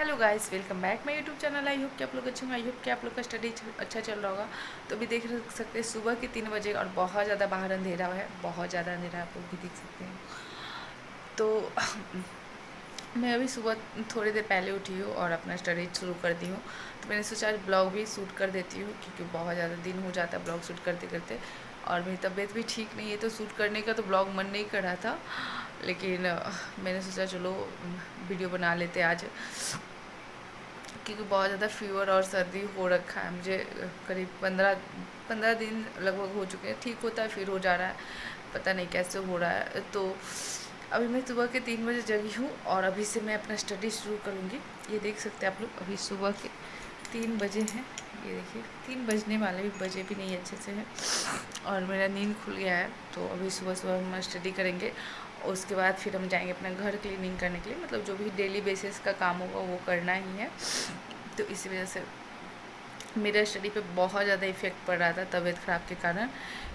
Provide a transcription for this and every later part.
Hello guys, welcome back my YouTube channel. I hope कि आप लोग अच्छे होंगे। आई होप कि आप लोग का स्टडी अच्छा चल रहा होगा। तो अभी देख सकते हैं सुबह के 3 बजे और बहुत ज़्यादा बाहर अंधेरा है, बहुत ज़्यादा अंधेरा है, आप लोग भी देख सकते हैं। तो मैं अभी सुबह थोड़ी देर पहले उठी हूँ और अपना स्टडी शुरू कर दी हूँ। तो मैंने सोचा आज ब्लॉग भी शूट कर देती हूँ, क्योंकि बहुत ज़्यादा दिन हो जाता है ब्लॉग शूट करते करते, और मेरी तबीयत भी ठीक नहीं है, तो शूट करने का तो ब्लॉग मन नहीं कर रहा था। लेकिन मैंने सोचा चलो वीडियो बना लेते आज, क्योंकि बहुत ज़्यादा फीवर और सर्दी हो रखा है मुझे। करीब 15 दिन लगभग हो चुके हैं। ठीक होता है फिर हो जा रहा है, पता नहीं कैसे हो रहा है। तो अभी मैं सुबह के 3 बजे जगी हूँ और अभी से मैं अपना स्टडी शुरू करूँगी। ये देख सकते हैं आप लोग, अभी सुबह के 3 बजे हैं। ये देखिए 3 बजने वाले भी बजे भी नहीं अच्छे से हैं, और मेरा नींद खुल गया है। तो अभी सुबह सुबह हम स्टडी करेंगे, और उसके बाद फिर हम जाएंगे अपना घर क्लीनिंग करने के लिए। मतलब जो भी डेली बेसिस का काम होगा वो करना ही है। तो इसी वजह से मेरा स्टडी पे बहुत ज़्यादा इफेक्ट पड़ रहा था तबीयत ख़राब के कारण।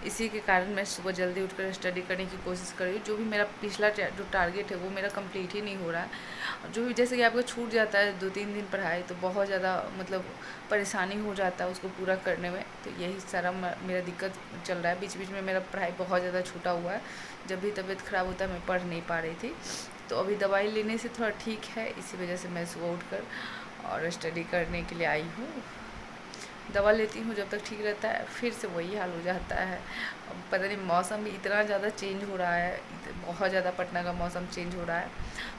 इसी के कारण मैं सुबह जल्दी उठकर स्टडी करने की कोशिश कर रही हूँ। जो भी मेरा पिछला जो टारगेट है वो मेरा कंप्लीट ही नहीं हो रहा है। जो भी जैसे कि आपका छूट जाता है 2-3 दिन पढ़ाई, तो बहुत ज़्यादा मतलब परेशानी हो जाता है उसको पूरा करने में। तो यही सारा मेरा दिक्कत चल रहा है। बीच बीच में मेरा पढ़ाई बहुत ज़्यादा छूटा हुआ है। जब भी तबीयत ख़राब होता है मैं पढ़ नहीं पा रही थी। तो अभी दवाई लेने से थोड़ा ठीक है, इसी वजह से मैं सुबह उठकर और स्टडी करने के लिए आई हूँ। दवा लेती हूँ जब तक ठीक रहता है, फिर से वही हाल हो जाता है। अब पता नहीं, मौसम भी इतना ज़्यादा चेंज हो रहा है, बहुत ज़्यादा पटना का मौसम चेंज हो रहा है।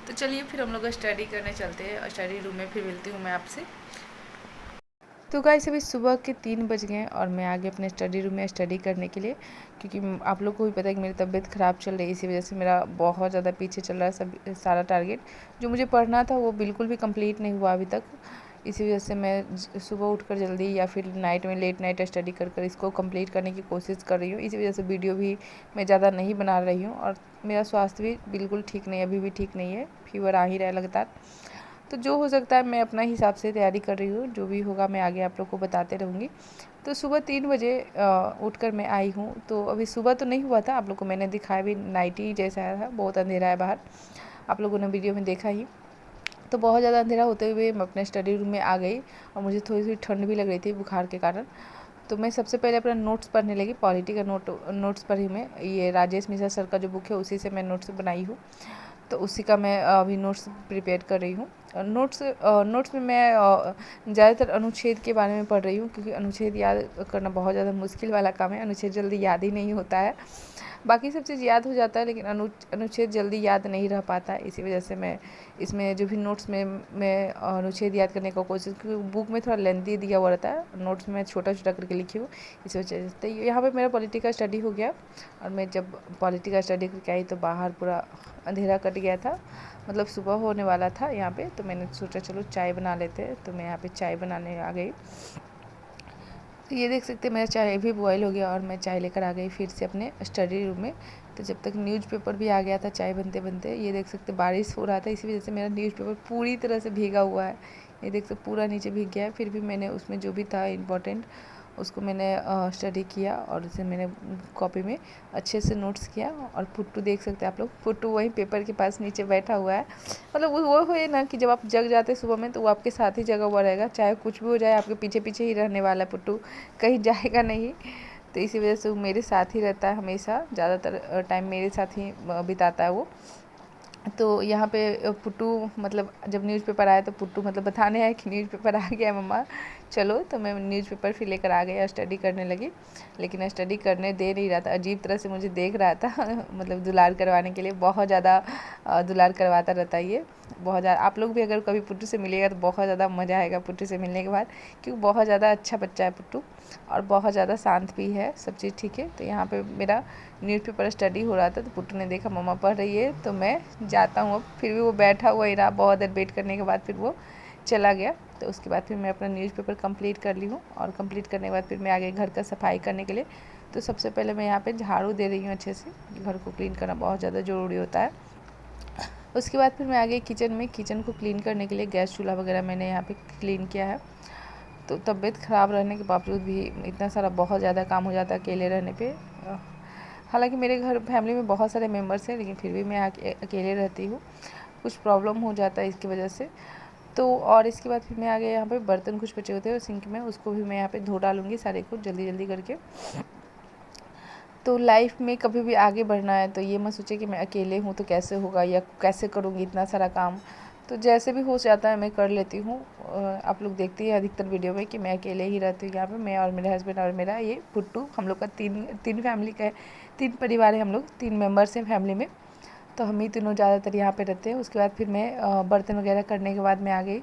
तो चलिए फिर हम लोग स्टडी करने चलते हैं, और स्टडी रूम में फिर मिलती हूँ मैं आपसे। तो गाइस अभी सुबह के 3 बज गए हैं और मैं आगे अपने स्टडी रूम में स्टडी करने के लिए, क्योंकि आप लोग को भी पता है कि मेरी तबीयत ख़राब चल रही है। इसी वजह से मेरा बहुत ज़्यादा पीछे चल रहा है सब सारा टारगेट। जो मुझे पढ़ना था वो बिल्कुल भी कंप्लीट नहीं हुआ अभी तक। इसी वजह से मैं सुबह उठकर जल्दी या फिर नाइट में लेट नाइट स्टडी कर कर इसको कंप्लीट करने की कोशिश कर रही हूँ। इसी वजह से वीडियो भी मैं ज़्यादा नहीं बना रही हूँ, और मेरा स्वास्थ्य भी बिल्कुल ठीक नहीं है, अभी भी ठीक नहीं है, फीवर आ ही रहा है लगातार। तो जो हो सकता है मैं अपना हिसाब से तैयारी कर रही हूँ, जो भी होगा मैं आगे आप लोग को बताते रहूँगी। तो सुबह 3 बजे उठकर मैं आई हूँ। तो अभी सुबह तो नहीं हुआ था, आप लोग को मैंने दिखाया भी, नाइट ही जैसा आया था, बहुत अंधेरा है बाहर, आप लोगों ने वीडियो में देखा ही। तो बहुत ज़्यादा अंधेरा होते हुए मैं अपने स्टडी रूम में आ गई, और मुझे थोड़ी सी ठंड भी लग रही थी बुखार के कारण। तो मैं सबसे पहले अपना नोट्स पढ़ने लगी, पॉलिटी का नोट्स पढ़ी मैं। ये राजेश मिश्रा सर का जो बुक है उसी से मैं नोट्स बनाई हूँ। तो उसी का मैं अभी नोट्स प्रिपेयर कर रही हूँ। नोट्स में मैं ज़्यादातर अनुच्छेद के बारे में पढ़ रही हूँ, क्योंकि अनुच्छेद याद करना बहुत ज़्यादा मुश्किल वाला काम है। अनुच्छेद जल्दी याद ही नहीं होता है, बाकी सब चीज़ याद हो जाता है, लेकिन अनुच्छेद जल्दी याद नहीं रह पाता है। इसी वजह से मैं इसमें जो भी नोट्स में मैं अनुच्छेद याद करने का कोशिश, क्योंकि बुक में थोड़ा लेंथी दिया हुआ रहता है, नोट्स में छोटा छोटा करके लिखी हूँ, इस वजह से। तो यहाँ पे मेरा पॉलिटी का स्टडी हो गया, और मैं जब पॉलिटी का स्टडी करके आई तो बाहर पूरा अंधेरा कट गया था, मतलब सुबह होने वाला था यहाँ पे। तो मैंने सोचा चलो चाय बना लेते हैं, तो मैं यहाँ पे चाय बनाने आ गई। तो ये देख सकते हैं मेरा चाय भी बॉयल हो गया, और मैं चाय लेकर आ गई फिर से अपने स्टडी रूम में। तो जब तक न्यूज़पेपर भी आ गया था चाय बनते बनते, ये देख सकते बारिश हो रहा था, इसी वजह से मेरा न्यूज़पेपर पूरी तरह से भीगा हुआ है। ये देख सकते पूरा नीचे भीग गया है। फिर भी मैंने उसमें जो भी था इम्पोर्टेंट उसको मैंने स्टडी किया, और उसे मैंने कॉपी में अच्छे से नोट्स किया। और पुट्टू देख सकते हैं आप लोग, पुट्टू वहीं पेपर के पास नीचे बैठा हुआ है। मतलब वो है ना कि जब आप जग जाते हैं सुबह में, तो वो आपके साथ ही जगा हुआ रहेगा, चाहे कुछ भी हो जाए आपके पीछे पीछे ही रहने वाला है पुट्टू, कहीं जाएगा नहीं। तो इसी वजह से वो मेरे साथ ही रहता है हमेशा, ज़्यादातर टाइम मेरे साथ ही बिताता है वो। तो यहाँ पे पुट्टू मतलब जब न्यूज़पेपर आया तो पुट्टू मतलब बताने आया कि न्यूज़पेपर आ गया मम्मा चलो। तो मैं न्यूज़पेपर फिर लेकर आ गई, स्टडी करने लगी। लेकिन स्टडी करने दे नहीं रहा था, अजीब तरह से मुझे देख रहा था मतलब दुलार करवाने के लिए, बहुत ज़्यादा दुलार करवाता रहता है ये, बहुत ज़्यादा। आप लोग भी अगर कभी पुट्टू से मिलेगा तो बहुत ज़्यादा मज़ा आएगा पुट्टू से मिलने के बाद, क्योंकि बहुत ज़्यादा अच्छा बच्चा है पुट्टू, और बहुत ज़्यादा शांत भी है, सब चीज़ ठीक है। तो यहाँ पे मेरा न्यूज़पेपर स्टडी हो रहा था, तो पुट्टू ने देखा मम्मा पढ़ रही है तो मैं जाता हूँ अब। फिर भी वो बैठा हुआ ही रहा, बहुत देर वेट करने के बाद फिर वो चला गया। तो उसके बाद फिर मैं अपना न्यूज़पेपर कंप्लीट कर ली हूँ, और कंप्लीट करने के बाद फिर मैं आ गई घर का सफाई करने के लिए। तो सबसे पहले मैं यहाँ पे झाड़ू दे रही हूँ अच्छे से, घर को क्लीन करना बहुत ज़्यादा ज़रूरी होता है। उसके बाद फिर मैं आ गई किचन में, किचन को क्लीन करने के लिए गैस चूल्हा वगैरह मैंने यहाँ पे क्लीन किया है। तो तबीयत ख़राब रहने के बावजूद भी इतना सारा बहुत ज़्यादा काम हो जाता है अकेले रहने पे। हालांकि मेरे घर फैमिली में बहुत सारे मेंबर्स हैं, लेकिन फिर भी मैं अकेले रहती हूँ, कुछ प्रॉब्लम हो जाता है इसकी वजह से। तो और इसके बाद फिर मैं आ गया यहाँ पे, बर्तन कुछ बचे होते हैं सिंक में, उसको भी मैं यहाँ पे धो डालूँगी सारे को जल्दी जल्दी करके। तो लाइफ में कभी भी आगे बढ़ना है तो ये मत सोचे कि मैं अकेले हूँ तो कैसे होगा या कैसे करूँगी इतना सारा काम। तो जैसे भी हो जाता है मैं कर लेती हूँ। आप लोग देखते हैं अधिकतर वीडियो में कि मैं अकेले ही रहती हूँ यहाँ पे, मैं और मेरे हस्बैंड और मेरा ये पुट्टू, हम लोग का तीन फैमिली का है, 3 परिवार है, हम लोग 3 मेंबर्स हैं फैमिली में। तो हम ही तीनों ज़्यादातर यहाँ पे रहते हैं। उसके बाद फिर मैं बर्तन वगैरह करने के बाद मैं आ गई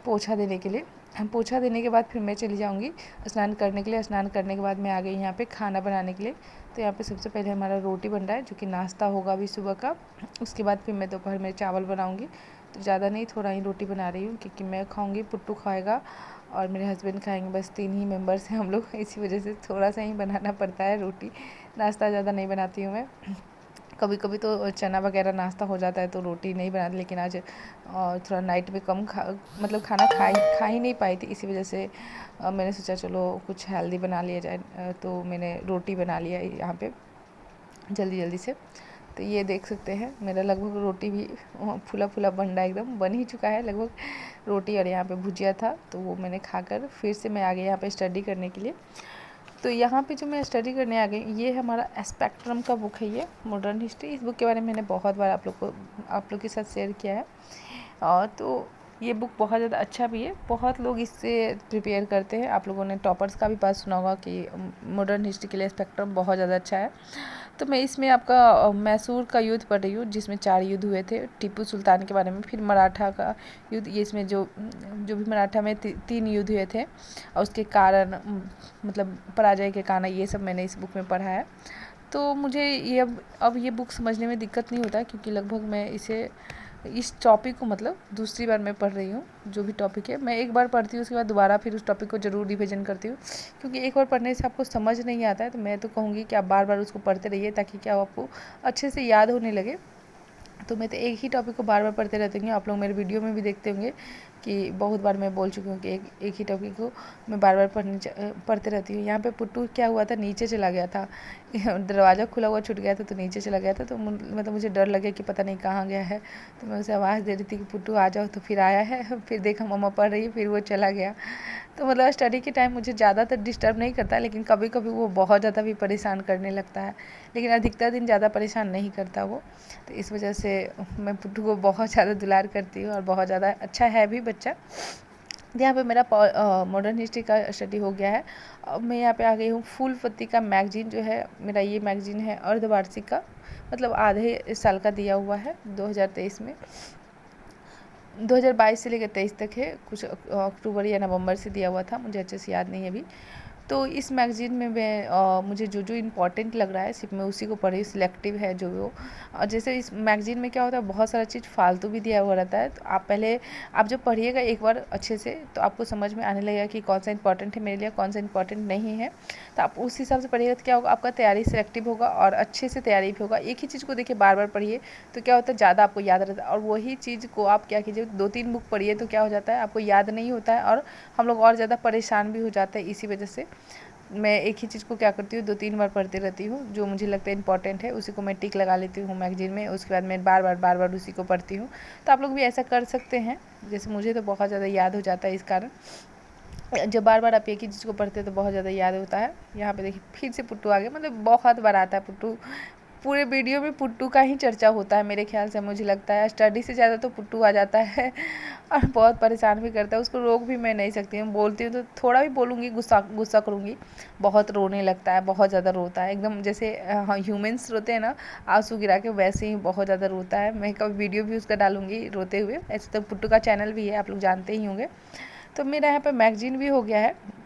पोछा देने के लिए। पोछा देने के बाद फिर मैं चली जाऊँगी स्नान करने के लिए। स्नान करने के बाद मैं आ गई यहाँ पे खाना बनाने के लिए। तो यहाँ पे सबसे पहले हमारा रोटी बन रहा है जो कि नाश्ता होगा अभी सुबह का। उसके बाद फिर मैं दोपहर में चावल बनाऊँगी। तो ज़्यादा नहीं, थोड़ा ही रोटी बना रही हूँ क्योंकि मैं खाऊँगी, पुट्टू खाएगा और मेरे हस्बैंड खाएंगे। बस 3 ही मेंबर्स हैं हम लोग, इसी वजह से थोड़ा सा ही बनाना पड़ता है रोटी। नाश्ता ज़्यादा नहीं बनाती हूँ मैं। कभी कभी तो चना वगैरह नाश्ता हो जाता है तो रोटी नहीं बनाती, लेकिन आज थोड़ा नाइट में कम मतलब खाना खा ही नहीं पाई थी, इसी वजह से मैंने सोचा चलो कुछ हेल्दी बना लिया जाए। तो मैंने रोटी बना लिया यहाँ पे जल्दी जल्दी से। तो ये देख सकते हैं मेरा लगभग रोटी भी फूला फूला बन रहा है, एकदम बन ही चुका है लगभग रोटी। और यहाँ पे भुजिया था तो वो मैंने खाकर फिर से मैं आ गई यहाँ पे स्टडी करने के लिए। तो यहाँ पे जो मैं स्टडी करने आ गई, ये हमारा स्पेक्ट्रम का बुक है, ये मॉडर्न हिस्ट्री। इस बुक के बारे में मैंने बहुत बार आप लोग के साथ शेयर किया है। और तो ये बुक बहुत ज़्यादा अच्छा भी है, बहुत लोग इससे प्रिपेयर करते हैं। आप लोगों ने टॉपर्स का भी बात सुना होगा कि मॉडर्न हिस्ट्री के लिए स्पेक्ट्रम बहुत ज़्यादा अच्छा है। तो मैं इसमें आपका मैसूर का युद्ध पढ़ रही हूँ जिसमें 4 युद्ध हुए थे टीपू सुल्तान के बारे में। फिर मराठा का युद्ध, ये इसमें जो भी मराठा में 3 युद्ध हुए थे और उसके कारण मतलब पराजय के कारण, ये सब मैंने इस बुक में पढ़ा है। तो मुझे ये अब ये बुक समझने में दिक्कत नहीं होता क्योंकि लगभग मैं इस टॉपिक को मतलब दूसरी बार मैं पढ़ रही हूँ। जो भी टॉपिक है मैं एक बार पढ़ती हूँ, उसके बाद दोबारा फिर उस टॉपिक को ज़रूर रिविजन करती हूँ, क्योंकि एक बार पढ़ने से आपको समझ नहीं आता है। तो मैं तो कहूँगी कि आप बार बार उसको पढ़ते रहिए ताकि क्या आपको अच्छे से याद होने लगे। तो मैं तो एक ही टॉपिक को बार बार पढ़ते रहती हूँ। आप लोग मेरे वीडियो में भी देखते होंगे कि बहुत बार मैं बोल चुकी हूँ कि एक ही टॉपिक को मैं बार बार पढ़ते रहती हूँ। यहाँ पे पुट्टू क्या हुआ था, नीचे चला गया था, दरवाज़ा खुला हुआ छूट गया था तो नीचे चला गया था। तो मतलब मुझे डर लगे कि पता नहीं कहाँ गया है। तो मैं उसे आवाज़ दे रही थी कि पुट्टू आ जाओ, तो फिर आया है। फिर देखा मम्मा पढ़ रही है, फिर वो चला गया। तो मतलब स्टडी के टाइम मुझे ज़्यादातर डिस्टर्ब नहीं करता, लेकिन कभी कभी वो बहुत ज़्यादा भी परेशान करने लगता है, लेकिन अधिकतर दिन ज़्यादा परेशान नहीं करता वो। तो इस वजह से मैं पुट्टू को बहुत ज़्यादा दुलार करती हूँ और बहुत ज़्यादा अच्छा है भी बच्चा। यहाँ पे मेरा मॉडर्न हिस्ट्री का स्टडी हो गया है। अब मैं यहाँ पे आ गई हूँ फूल पत्ती का मैगजीन जो है मेरा, ये मैगजीन है अर्धवार्षिक का, मतलब आधे साल का दिया हुआ है 2023 में। 2022 से लेकर 23 तक है, कुछ अक्टूबर या नवंबर से दिया हुआ था, मुझे अच्छे से याद नहीं है अभी। तो इस मैगज़ीन में मैं मुझे जो इम्पोर्टेंट लग रहा है सिर्फ मैं उसी को पढ़ी, सिलेक्टिव है जो वो। और जैसे इस मैगज़ीन में क्या होता है, बहुत सारा चीज़ फालतू भी दिया हुआ रहता है। तो आप जब पढ़िएगा एक बार अच्छे से तो आपको समझ में आने लगेगा कि कौन सा इंपॉर्टेंट है मेरे लिए, कौन सा इंपॉर्टेंट नहीं है। तो आप उस हिसाब से पढ़िएगा तो क्या होगा, आपका तैयारी सिलेक्टिव होगा और अच्छे से तैयारी भी होगा। एक ही चीज़ को देखिए बार बार पढ़िए तो क्या होता है, ज़्यादा आपको याद रहता है। और वही चीज़ को आप क्या कीजिए, 2-3 बुक पढ़िए तो क्या हो जाता है, आपको याद नहीं होता है और हम लोग और ज़्यादा परेशान भी हो जाते हैं। इसी वजह से मैं एक ही चीज़ को क्या करती हूँ, 2-3 बार पढ़ती रहती हूँ। जो मुझे लगता है इंपॉर्टेंट है उसी को मैं टिक लगा लेती हूँ मैगजीन में, उसके बाद मैं बार बार उसी को पढ़ती हूँ। तो आप लोग भी ऐसा कर सकते हैं। जैसे मुझे तो बहुत ज़्यादा याद हो जाता है, इस कारण जब बार बार आप एक ही चीज़ को पढ़ते हैं तो बहुत ज़्यादा याद होता है। यहाँ पे देखिए फिर से पुट्टू आ गया, मतलब बहुत बार आता है पुट्टू। पूरे वीडियो में पुट्टू का ही चर्चा होता है मेरे ख्याल से, मुझे लगता है स्टडी से ज़्यादा तो पुट्टू आ जाता है और बहुत परेशान भी करता है। उसको रोक भी मैं नहीं सकती हूँ, बोलती हूँ तो थोड़ा भी बोलूँगी गुस्सा करूँगी। बहुत रोने लगता है, बहुत ज़्यादा रोता है, एकदम जैसे ह्यूमंस रोते हैं ना आंसू गिरा के, वैसे ही बहुत ज़्यादा रोता है। मैं कभी वीडियो भी उसका डालूँगी रोते हुए। ऐसे तो पुट्टू का चैनल भी है, आप लोग जानते ही होंगे। तो मेरा यहाँ पर मैगजीन भी हो गया है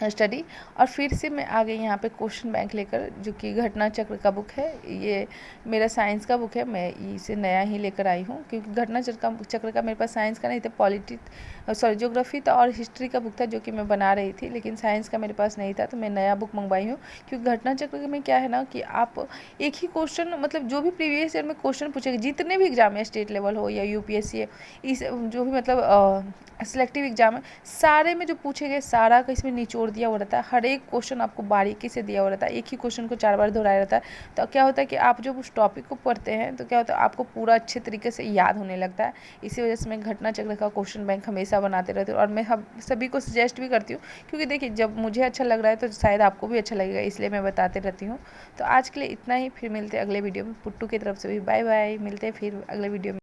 स्टडी। और फिर से मैं आ गई यहाँ पे क्वेश्चन बैंक लेकर, जो कि घटना चक्र का बुक है। ये मेरा साइंस का बुक है, मैं इसे नया ही लेकर आई हूँ क्योंकि घटना चक्र का मेरे पास साइंस का नहीं था, ज्योग्राफी था और हिस्ट्री का बुक था जो कि मैं बना रही थी, लेकिन साइंस का मेरे पास नहीं था। तो मैं नया बुक मंगवाई हूँ क्योंकि घटना चक्र में क्या है ना कि आप एक ही क्वेश्चन, मतलब जो भी प्रीवियस ईयर में क्वेश्चन पूछेगा जितने भी एग्जाम है, स्टेट लेवल हो या UPSC, इस जो भी मतलब सिलेक्टिव एग्जाम है, सारे में जो पूछे गए सारा का इसमें निचोड़ दिया हुआ रहता है, हर एक क्वेश्चन आपको बारीकी से दिया हुआ रहता है, एक ही क्वेश्चन को 4 बार दोहराया रहता है। तो क्या होता है कि आप जब उस टॉपिक को पढ़ते हैं तो क्या होता है आपको पूरा अच्छे तरीके से याद होने लगता है। इसी वजह से मैं घटना चक्र का क्वेश्चन बैंक हमेशा बनाते रहती हूँ, और मैं हम सभी को सजेस्ट भी करती हूँ, क्योंकि देखिए जब मुझे अच्छा लग रहा है तो शायद आपको भी अच्छा लगेगा, इसलिए मैं बताते रहती हूँ। तो आज के लिए इतना ही, फिर मिलते हैं अगले वीडियो में। पुट्टू की तरफ से भी बाय बाय, मिलते हैं फिर अगले वीडियो में।